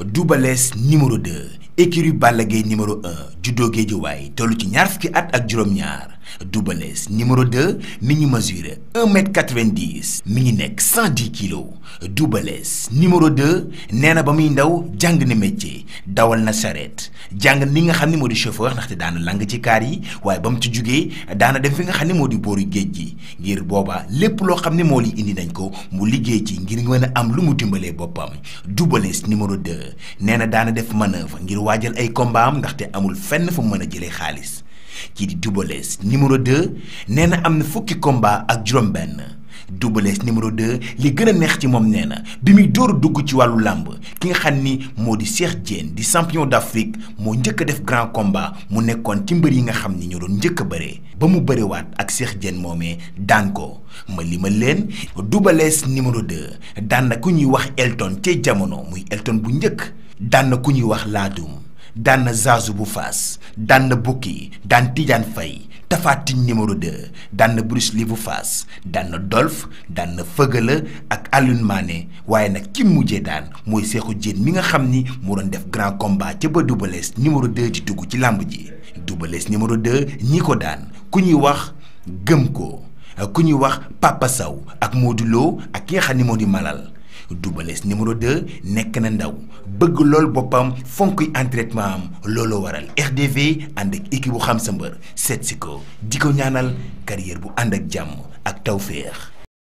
Double Less numéro 2 écurie Balla Gaye numéro 1 juddoo Géejawaay tollu ci ñaar fukki at ak juróom-ñaar Double Less numéro 2 mi ngi mesuré 1m90 mi ngi nekk 110 kilos Double Less numéro 2 nee na ba muy ndaw jàng na métier dawal na charrette jàng ni nga xam ne moo di chauffeur ndaxte daana lang ci kaar yi waaye ba mu ci jugee daana dem fi nga xam ne moo di booru géej gi ngir booba lépp loo xam ne moo li indi nañ ko mu liggéey ci ngir mën a am lu mu dimbalee boppam Double Less numéro 2 nee na daana def manœuvre ngir waajal ay combat am ndaxte amul fenn fu mën a jëlee xaalis kii di Double Less numéro 2 nee na am na fukki combat ak juróom-benn Double Less numéro 2 li gën a neex ci moom nee na bi muy door dugg ci wàllu làmb ki nga xam ni moo di Cheikh Diène di champion d'Afrique moo njëkk a def grand combat mu nekkoon ci mbër yi nga xam ni ñoo doon njëkk a bëree ba mu bëriwaat ak Cheikh Diène moomee daan ko ma limal leen Double Less numéro 2 daan na ku ñuy wax Elton ca jamono muy Elton bu njëkk daan na ku ñuy wax Laadum daan na Zazu bu Faas daan na Bukki daan Tidiane Faye Tapha Tine numéro 2 daan na Bruce Lee bu Faas daan na Dolph daan na Fëgala ak Alioune Mané waaye nag ki mujjee daan mooy Cheikhou Diène mi nga xam ni moo doon def grand combat ca ba Double Less numéro 2 di dugg ci làmb ji Double Less numéro 2 ñi ko daan ku ñuy wax Gëm Ko ku ñuy wax Papa Sow ak Modou Lo ak ki nga xam ni moo di Malal Double Less numéro 2 nekk na ndaw bëgg lool boppam fonk entraînement am looloo waral RDV ànd ak équipe bu xam sa mbër seet si ko di ko ñaanal carrière bu ànd ak jàmm ak tawféex